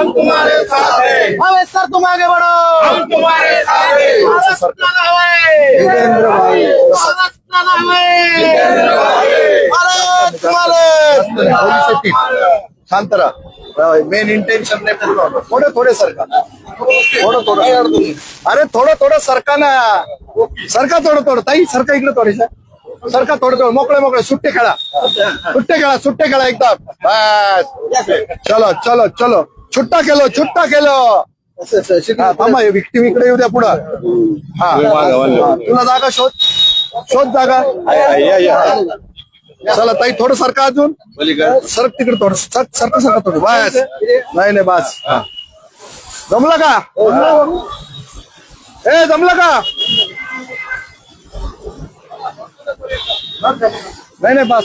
हम तुम्हारे साथ हैं। अबे सर तुम आगे बढ़ो, हम तुम्हारे साथ हैं। भारत अपनाना है, जितेंद्र भाई भारत अपनाना है, जितेंद्र भाई। भारत तुम्हारे। शांत रहा, मेन इंटेन्शन नाही पूर्ण. थोडे थोडे सरका, थोडं अरे थोडं सरका ना, सरका थोडं ताई, सरका इकडे थोडेसा, सरका थोडं मोकळे सुट्टे खेळा एकदम बस. चलो छुट्टा केलो. हा, थांबा, हे विक्टिम इकडे येऊ द्या पुढं. हा, तुला जागा शोध जागा. चला ताई, थोडं सरका, अजून सरक तिकडे, थोडं सरका थोडं, बस. नाही बस. जमलं का? जमलं का? नाही बस.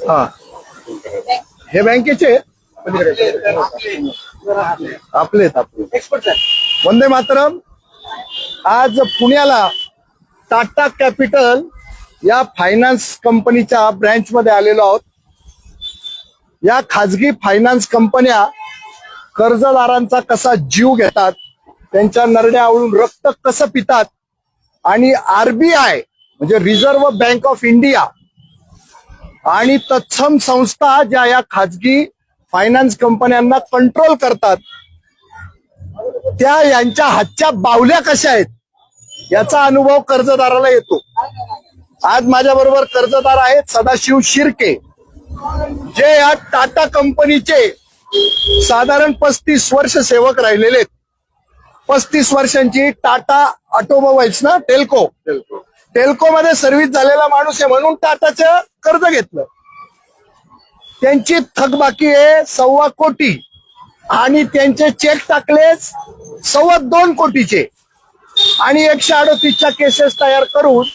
हा, हे बँकेचे आपले वंदे मातरम. आज पुण्याला टाटा कॅपिटल या फायनान्स कंपनीच्या ब्रँच मध्ये आलेलो आहोत. या खाजगी फायनान्स कंपन्या कर्जदारांचा कसा जीव घेतात, त्यांच्या नरड्यावरून रक्त कसं पितात, आणि आरबीआय म्हणजे रिझर्व्ह बँक ऑफ इंडिया आणि तत्सम संस्था ज्या या खाजगी फायनान्स कंपन्यांना कंट्रोल करतात, त्या यांच्या हातच्या बाहुल्या कशा आहेत याचा अनुभव कर्जदाराला येतो. आज माझ्या बरोबर कर्जदार आहेत सदाशिव शिर्के, जे या टाटा कंपनीचे साधारण 35 वर्ष सेवक राहिलेले आहेत. 35 वर्षांची टाटा ऑटोमोबाईल्स ना, टेल्को मध्ये सर्व्हिस झालेला माणूस आहे, म्हणून टाटाचं कर्ज घेतलं. त्यांची थकबाकी आहे 1.25 कोटी आणि त्यांचे चेक टाकले 2.25 कोटीचे, आणि 138च्या केसेस तयार करून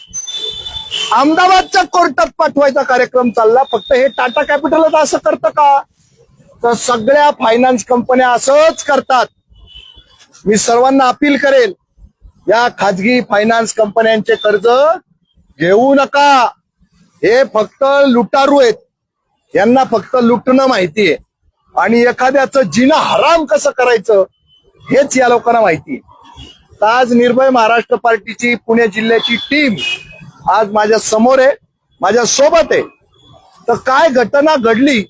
अहमदाबादच्या कोर्टात पाठवायचा कार्यक्रम चालला. फक्त हे टाटा कॅपिटलच असं करतं का? तर सगळ्या फायनान्स कंपन्या असंच करतात. मी सर्वांना अपील करेल, या खाजगी फायनान्स कंपन्यांचे कर्ज घेऊ नका. हे फक्त लुटारू आहेत, यांना फक्त लुटणं माहितीये, आणि एखाद्याचं जिना हराम कसं करायचं हेच या लोकांना माहिती. आज निर्भय महाराष्ट्र पार्टीची पुणे जिल्ह्याची टीम आज माझ्या समोर आहे, माझ्या सोबत आहे. तर काय घटना घडली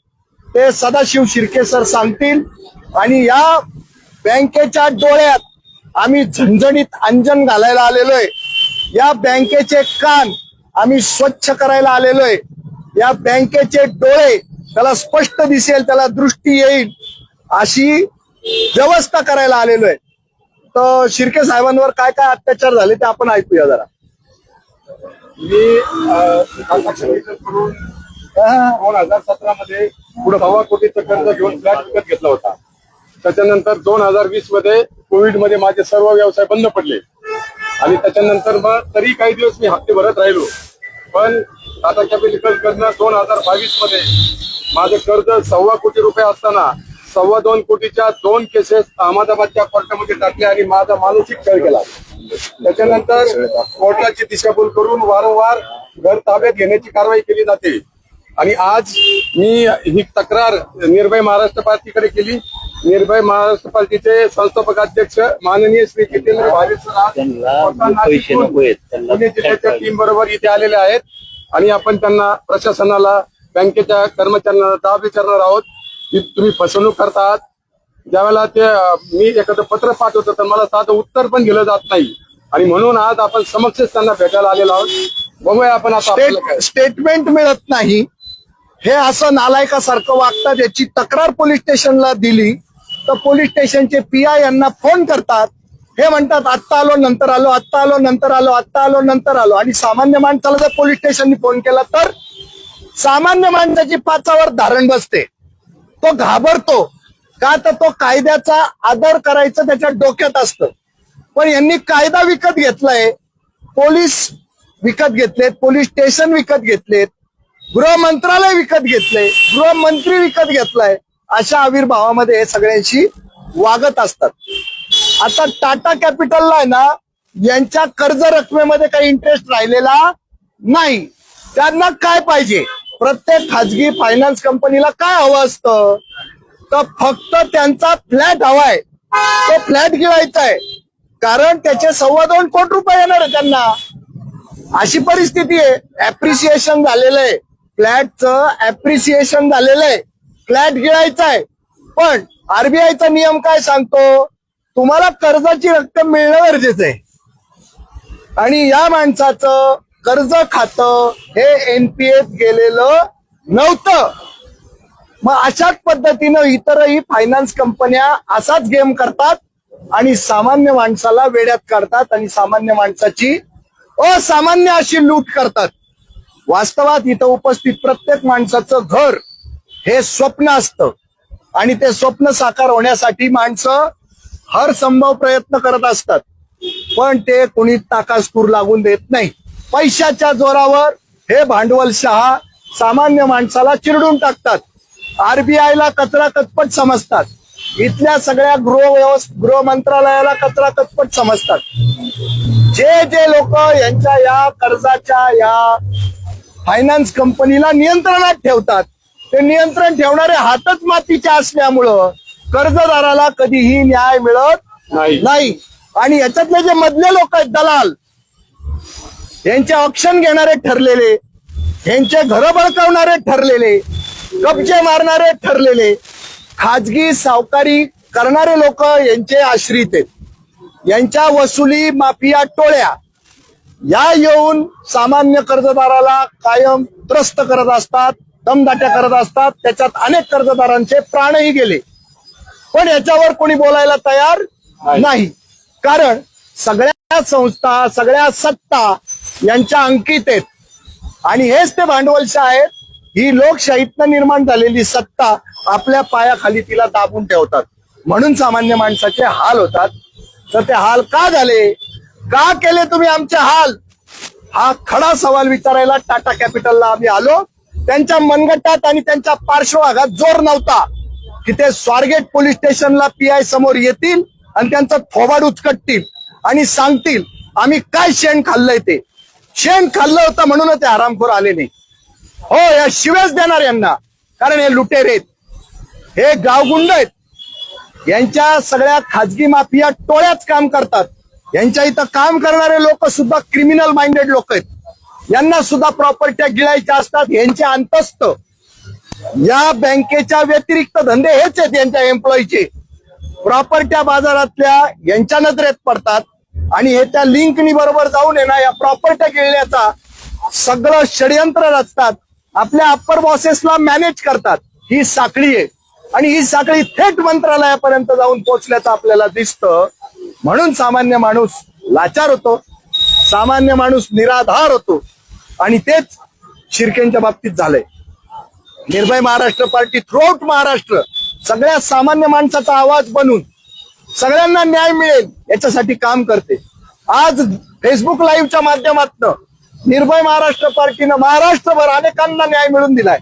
ते सदाशिव शिर्के सर सांगतील. आणि या बँकेच्या डोळ्यात आम्ही झणझणीत अंजन घालायला आलेलोय. या बँकेचे कान आम्ही स्वच्छ करायला आलेलोय. या बँकेचे डोळे त्याला स्पष्ट दिसेल, त्याला दृष्टी येईल अशी व्यवस्था करायला आलेलोय. तर शिर्के साहेबांवर काय काय अत्याचार झाले ते आपण ऐकूया जरा. मी 2017 मध्ये पुढे 1.25 कोटीचं कर्ज घेऊन फ्लॅट विकत घेतला होता. त्याच्यानंतर 2020 मध्ये कोविड मध्ये माझे सर्व व्यवसाय बंद पडले, आणि त्याच्यानंतर मग तरी काही दिवस मी हप्ते भरत राहिलो. पण टाटा कॅपिटल कडनं 2022 मध्ये माझे कर्ज 1.25 कोटी रुपये असताना 2.25 कोटीच्या 2 केसेस अहमदाबादच्या कोर्टामध्ये टाकले आणि माझा मानसिक छळ केला. त्याच्यानंतर कोर्टाची दिशाभूल करून वारंवार घर ताब्यात घेण्याची कारवाई केली जाते. आणि आज मी ही तक्रार निर्भय महाराष्ट्र पार्टीकडे केली. निर्भय महाराष्ट्र पार्टीचे संस्थापक अध्यक्ष माननीय श्री जितेंद्र भाई पुणे जिल्ह्याच्या टीम बरोबर इथे आलेले आहेत, आणि आपण त्यांना, प्रशासनाला, बँकेच्या कर्मचाऱ्यांना दाब विचारणार आहोत की तुम्ही फसवणूक करतात. ज्यावेळेला मी एखादं पत्र पाठवतो तर मला साधं उत्तर पण दिलं जात नाही, आणि म्हणून आज आपण समक्षच त्यांना भेटायला आलेलो आहोत. बघूया आपण आता स्टेटमेंट मिळत नाही, हे असं नालायकासारखं वागतात. याची तक्रार पोलीस स्टेशनला दिली तर पोलीस स्टेशनचे PI यांना फोन करतात. हे म्हणतात आत्ता आलो, नंतर आलो, आत्ता आलो, नंतर आलो, आत्ता आलो, नंतर आलो. आणि सामान्य माणसाला जर पोलीस स्टेशननी फोन केला तर सामान्य माणसाची पाचावर धारण बसते, तो घाबरतो का? तर तो कायद्याचा आदर करायचं त्याच्या डोक्यात असतं. पण यांनी कायदा विकत घेतलाय, पोलीस विकत घेतलेत, पोलीस स्टेशन विकत घेतलेत, गृह मंत्रालय विकत घेतलंय, गृहमंत्री विकत घेतलाय. अशा आविर्भावामध्ये हे सगळ्यांशी वागत असतात. आता टाटा कॅपिटलला आहे ना, यांच्या कर्ज रकमेमध्ये काही इंटरेस्ट राहिलेला नाही. त्यांना काय पाहिजे? प्रत्येक खाजगी फायनान्स कंपनीला काय हवं असतं? तर फक्त त्यांचा फ्लॅट हवाय, तो फ्लॅट गिळायचा आहे, कारण त्याचे 2.25 कोटी रुपये येणार आहे त्यांना. अशी परिस्थिती आहे. ऍप्रिसिएशन झालेलं आहे, फ्लॅटचं ऍप्रिसिएशन झालेलं आहे, फ्लॅट गिळायचा आहे. पण आरबीआयचा नियम काय सांगतो, तुम्हाला कर्जाची रक्कम मिळणं गरजेचं आहे. आणि या माणसाचं कर्ज खातं हे एनपीएत गेलेलं नव्हतं. मग अशाच पद्धतीनं इतरही फायनान्स कंपन्या असाच गेम करतात आणि सामान्य माणसाला वेड्यात काढतात आणि सामान्य माणसाची असामान्य अशी लूट करतात. वास्तवात इथं उपस्थित प्रत्येक माणसाचं घर हे स्वप्न असतं आणि ते स्वप्न साकार होण्यासाठी माणसं हरसंभव प्रयत्न करत असतात, पण ते कोणी ताकास्तूर लागून देत नाही. पैशाच्या जोरावर हे भांडवलशाह सामान्य माणसाला चिरडून टाकतात. आरबीआयला कचरा कचपट समजतात, इथल्या सगळ्या गृह मंत्रालयाला कचरा कचपट समजतात. जे लोक यांच्या या कर्जाच्या या फायनान्स कंपनीला नियंत्रणात ठेवतात, ते नियंत्रण ठेवणारे हातच मातीचे असल्यामुळं कर्जदाराला कधीही न्याय मिळत नाही. आणि याच्यातले जे मधले लोक आहेत, दलाल, यांचे ऑप्शन घेणारे ठरलेले, यांचे घरं बळकावणारे ठरलेले, कब्जे मारणारे ठरलेले, खाजगी सावकारी करणारे लोक यांचे आश्रित आहेत. यांच्या वसुली माफिया टोळ्या या येऊन सामान्य कर्जदाराला कायम त्रस्त करत असतात, दमदाट्या करत असतात. त्याच्यात अनेक कर्जदारांचे प्राणही गेले, पण याच्यावर कोणी बोलायला तयार नाही. कारण सगळ्या संस्था, सगळ्या सत्ता यांच्या अंकित आहेत आणि हेच ते भांडवलशाह आहेत. ही लोकशाहीतनं निर्माण झालेली सत्ता आपल्या पायाखाली तिला दाबून ठेवतात, म्हणून सामान्य माणसाचे हाल होतात. तर ते हाल का झाले, का केले तुम्ही आमचे हाल, हा खडा सवाल विचारायला टाटा कॅपिटलला आम्ही आलो. त्यांच्या मनगटात आणि त्यांच्या पार्श्वभागात जोर नव्हता की ते स्वारगेट पोलीस स्टेशनला पीआय समोर येतील आणि त्यांचं थोबाड उचकटतील आणि सांगतील आम्ही काय शेण खाल्लंय. ते शेण खाल्लं होतं म्हणून ते हरामखोर आले नाही. हो, या शिव्याच देणार यांना, कारण हे लुटेर आहेत, हे गावगुंड आहेत. यांच्या सगळ्या खाजगी माफिया टोळ्याच काम करतात. यांच्या इथं काम करणारे लोक सुद्धा क्रिमिनल माइंडेड लोक आहेत. यांना सुद्धा प्रॉपर्ट्या गिळायच्या असतात. यांचे अंतस्थ या बँकेच्या व्यतिरिक्त धंदे हेच आहेत यांच्या एम्प्लॉईचे. प्रॉपर्ट्या बाजारातल्या यांच्या नजरेत पडतात आणि हे त्या लिंकनी बरोबर जाऊन आहे ना या प्रॉपर्ट्या गिळण्याचा सगळं षडयंत्र रचतात. आपल्या अप्पर बॉसेसला मॅनेज करतात. ही साखळी आहे आणि ही साखळी थेट मंत्रालयापर्यंत जाऊन पोहोचल्याचं आपल्याला दिसतं. म्हणून सामान्य माणूस लाचार होतो, सामान्य माणूस निराधार होतो आणि तेच शिर्केंच्या बाबतीत झालंय. निर्भय महाराष्ट्र पार्टी थ्रूआउट महाराष्ट्र सगळ्या सामान्य माणसाचा आवाज बनून सगळ्यांना न्याय मिळेल याच्यासाठी काम करते. आज फेसबुक लाईव्हच्या माध्यमातून निर्भय महाराष्ट्र पार्टीनं महाराष्ट्रभर अनेकांना न्याय मिळवून दिलाय.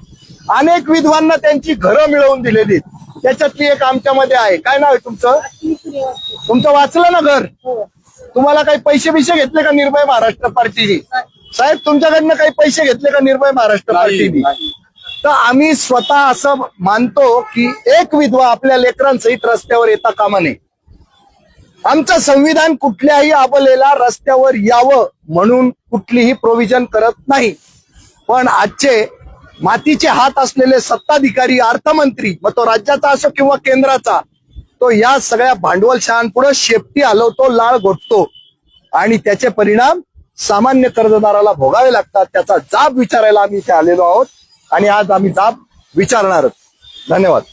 अनेक विधवांना त्यांची घरं मिळवून दिलेली. त्याच्यातली एक आमच्यामध्ये आहे. काय नाव आहे तुमचं? तुमचं वाचलं ना घर? तुम्हाला काही पैसे बिशे घेतले का निर्भय महाराष्ट्र पार्टीने? साहेब, तुमच्याकडनं काही पैसे घेतले का निर्भय महाराष्ट्र पार्टीने? तर आम्ही स्वतः असं मानतो की एक विधवा आपल्या लेकरांसहित रस्त्यावर येता कामा नये. आमचं संविधान कुठल्याही आबलेला रस्त्यावर यावं म्हणून कुठलीही प्रोव्हिजन करत नाही. पण आजचे मातीचे हात असलेले सत्ताधिकारी, अर्थमंत्री, मग तो राज्याचा असो किंवा केंद्राचा, तो या सगळ्या भांडवलशाहांपुढे शेपटी हलवतो, लाळ घोटतो आणि त्याचे परिणाम सामान्य कर्जदाराला भोगावे लागतात. त्याचा जाब विचारायला आम्ही इथे आलेलो आहोत आणि आज आम्ही जाब विचारणारच. धन्यवाद.